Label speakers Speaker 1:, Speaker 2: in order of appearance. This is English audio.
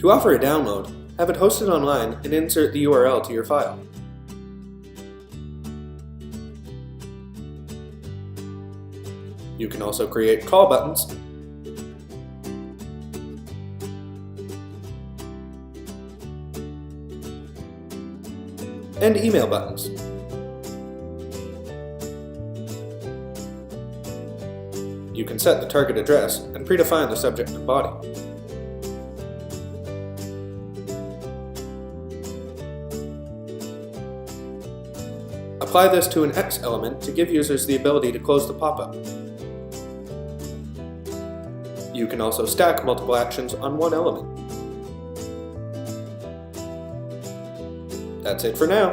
Speaker 1: To offer a download, have it hosted online and insert the URL to your file. You can also create call buttons and email buttons. You can set the target address and predefine the subject and body. Apply this to an X element to give users the ability to close the pop-up. You can also stack multiple actions on one element. That's it for now.